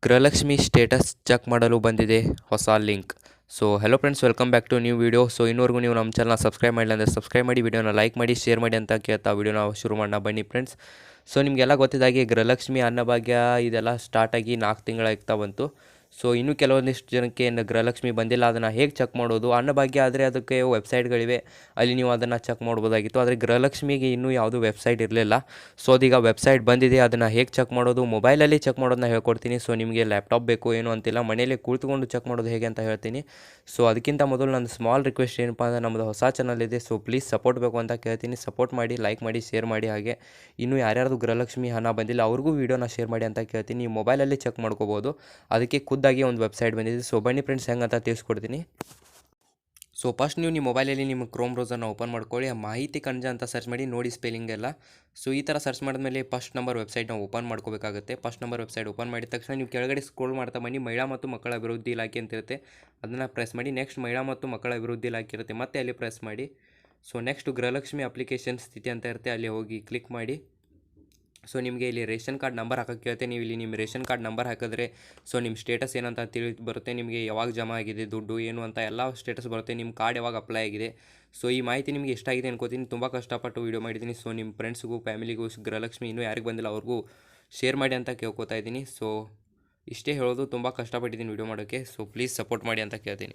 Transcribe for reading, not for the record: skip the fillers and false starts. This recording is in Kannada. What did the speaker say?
ಗೃಹಲಕ್ಷ್ಮಿ ಸ್ಟೇಟಸ್ ಚೆಕ್ ಮಾಡಲು ಬಂದಿದೆ ಹೊಸ link. So hello friends, welcome back to new video. So ಇನ್ನೂವರೆಗೂ ನೀವು ನಮ್ಮ ಚಾನಲ್ನ ಸಬ್ಸ್ಕ್ರೈಬ್ ಮಾಡಿಲ್ಲ ಅಂದರೆ ಸಬ್ಸ್ಕ್ರೈಬ್ ಮಾಡಿ, ವಿಡಿಯೋನ ಲೈಕ್ ಮಾಡಿ, ಶೇರ್ ಮಾಡಿ ಅಂತ ಕೇಳ್ತಾ ವಿಡಿಯೋನ ಶುರು ಮಾಡೋಣ ಬನ್ನಿ ಫ್ರೆಂಡ್ಸ್. ಸೊ ನಿಮಗೆಲ್ಲ ಗೊತ್ತಿದ್ದಾಗೆ ಗೃಹಲಕ್ಷ್ಮಿ ಅನ್ನಭಾಗ್ಯ ಇದೆಲ್ಲ ಸ್ಟಾರ್ಟಾಗಿ 4 ತಿಂಗಳಾಗ್ತಾ ಬಂತು. ಸೊ ಇನ್ನೂ ಕೆಲವೊಂದಿಷ್ಟು ಜನಕ್ಕೆ ಗೃಹಲಕ್ಷ್ಮಿ ಬಂದಿಲ್ಲ. ಅದನ್ನು ಹೇಗೆ ಚೆಕ್ ಮಾಡೋದು? ಅನ್ನಭಾಗ್ಯ ಆದರೆ ಅದಕ್ಕೆ ವೆಬ್ಸೈಟ್ಗಳಿವೆ, ಅಲ್ಲಿ ನೀವು ಅದನ್ನು ಚೆಕ್ ಮಾಡ್ಬೋದಾಗಿತ್ತು. ಆದರೆ ಗೃಹಲಕ್ಷ್ಮಿಗೆ ಇನ್ನೂ ಯಾವುದೂ ವೆಬ್ಸೈಟ್ ಇರಲಿಲ್ಲ. ಸೊ ಅದೀಗ ವೆಬ್ಸೈಟ್ ಬಂದಿದೆ. ಅದನ್ನು ಹೇಗೆ ಚೆಕ್ ಮಾಡೋದು, ಮೊಬೈಲಲ್ಲಿ ಚೆಕ್ ಮಾಡೋದನ್ನ ಹೇಳ್ಕೊಡ್ತೀನಿ. ಸೊ ನಿಮಗೆ ಲ್ಯಾಪ್ಟಾಪ್ ಬೇಕು ಏನು ಅಂತಿಲ್ಲ, ಮನೇಲಿ ಕೂತ್ಕೊಂಡು ಚೆಕ್ ಮಾಡೋದು ಹೇಗೆ ಅಂತ ಹೇಳ್ತೀನಿ. ಸೊ ಅದಕ್ಕಿಂತ ಮೊದಲು ನನ್ನ ಸ್ಮಾಲ್ ರಿಕ್ವೆಸ್ಟ್ ಏನಪ್ಪ ಅಂದರೆ, ನಮ್ಮದು ಹೊಸ ಚಾನಲ್ ಇದೆ. ಸೊ ಪ್ಲೀಸ್ ಸಪೋರ್ಟ್ ಬೇಕು ಅಂತ ಕೇಳ್ತೀನಿ. ಸಪೋರ್ಟ್ ಮಾಡಿ, ಲೈಕ್ ಮಾಡಿ, ಶೇರ್ ಮಾಡಿ. ಹಾಗೆ ಇನ್ನೂ ಯಾರ್ಯಾರ್ದು ಗೃಹಲಕ್ಷ್ಮಿ ಹಣ ಬಂದಿಲ್ಲ ಅವ್ರಿಗೂ ವೀಡಿಯೋನ ಶೇರ್ ಮಾಡಿ ಅಂತ ಕೇಳ್ತೀನಿ. ನೀವು ಮೊಬೈಲಲ್ಲಿ ಚೆಕ್ ಮಾಡ್ಕೋಬೋದು. ಅದಕ್ಕೆ ಖುದ್ದಾಗಿ ಒಂದು ವೆಬ್ಸೈಟ್ ಬಂದಿದೆ. ಸೊ ಬನ್ನಿ ಫ್ರೆಂಡ್ಸ್, ಹೆಂಗೆ ಅಂತ ತಿಳಿಸ್ಕೊಡ್ತೀನಿ. ಸೊ ಫಸ್ಟ್ ನೀವು ನಿಮ್ಮ ಮೊಬೈಲಲ್ಲಿ ನಿಮ್ಮ ಕ್ರೋಮ್ ಬ್ರೌಸರ್ನ ಓಪನ್ ಮಾಡ್ಕೊಳ್ಳಿ. ಮಾಹಿತಿ ಕಣಜ ಅಂತ ಸರ್ಚ್ ಮಾಡಿ, ನೋಡಿ ಸ್ಪೆಲ್ಲಿಂಗ್ ಎಲ್ಲ. ಸೊ ಈ ಥರ ಸರ್ಚ್ ಮಾಡಿದ್ಮೇಲೆ ಫಸ್ಟ್ ನಂಬರ್ ವೆಬ್ಸೈಟ್ನ ಓಪನ್ ಮಾಡ್ಕೋಬೇಕಾಗುತ್ತೆ. ಫಸ್ಟ್ ನಂಬರ್ ವೆಬ್ಸೈಟ್ ಓಪನ್ ಮಾಡಿದ ತಕ್ಷಣ ನೀವು ಕೆಳಗಡೆ ಸ್ಕ್ರೋಲ್ ಮಾಡ್ತಾ ಬನ್ನಿ. ಮಹಿಳಾ ಮತ್ತು ಮಕ್ಕಳ ಅಭಿವೃದ್ಧಿ ಇಲಾಖೆ ಅಂತ ಇರುತ್ತೆ, ಅದನ್ನು ಪ್ರೆಸ್ ಮಾಡಿ. ನೆಕ್ಸ್ಟ್ ಮಹಿಳಾ ಮತ್ತು ಮಕ್ಕಳ ಅಭಿವೃದ್ಧಿ ಇಲಾಖೆ ಇರುತ್ತೆ, ಮತ್ತೆ ಅಲ್ಲಿ ಪ್ರೆಸ್ ಮಾಡಿ. ಸೊ ನೆಕ್ಸ್ಟ್ ಗೃಹಲಕ್ಷ್ಮಿ ಅಪ್ಲಿಕೇಶನ್ ಸ್ಥಿತಿ ಅಂತ ಇರುತ್ತೆ, ಅಲ್ಲಿ ಹೋಗಿ ಕ್ಲಿಕ್ ಮಾಡಿ. ಸೊ ನಿಮಗೆ ಇಲ್ಲಿ ರೇಷನ್ ಕಾರ್ಡ್ ನಂಬರ್ ಹಾಕೋಕ್ಕೆ ಕೇಳುತ್ತೆ. ನೀವು ಇಲ್ಲಿ ನಿಮ್ಮ ರೇಷನ್ ಕಾರ್ಡ್ ನಂಬರ್ ಹಾಕಿದ್ರೆ ಸೊ ನಿಮ್ಮ ಸ್ಟೇಟಸ್ ಏನಂತ ಬರುತ್ತೆ. ನಿಮಗೆ ಯಾವಾಗ ಜಮಾ ಆಗಿದೆ ದುಡ್ಡು ಏನು ಅಂತ ಎಲ್ಲ ಸ್ಟೇಟಸ್ ಬರುತ್ತೆ. ನಿಮ್ಮ ಕಾರ್ಡ್ ಯಾವಾಗ ಅಪ್ಲೈ ಆಗಿದೆ. ಸೊ ಈ ಮಾಹಿತಿ ನಿಮಗೆ ಇಷ್ಟ ಆಗಿದೆ ಅನ್ಕೋತೀನಿ. ತುಂಬ ಕಷ್ಟಪಟ್ಟು ವೀಡಿಯೋ ಮಾಡಿದ್ದೀನಿ. ಸೊ ನಿಮ್ಮ ಫ್ರೆಂಡ್ಸ್ಗೂ ಫ್ಯಾಮಿಲಿಗೂ ಗೃಹಲಕ್ಷ್ಮಿ ಇನ್ನೂ ಯಾರಿಗೆ ಬಂದಿಲ್ಲ ಅವ್ರಿಗೂ ಶೇರ್ ಮಾಡಿ ಅಂತ ಕೇಳ್ಕೊತಾ ಇದ್ದೀನಿ. ಸೊ ಇಷ್ಟೇ ಹೇಳೋದು, ತುಂಬ ಕಷ್ಟಪಟ್ಟಿದ್ದೀನಿ ವೀಡಿಯೋ ಮಾಡೋಕ್ಕೆ. ಸೊ ಪ್ಲೀಸ್ ಸಪೋರ್ಟ್ ಮಾಡಿ ಅಂತ ಕೇಳ್ತೀನಿ.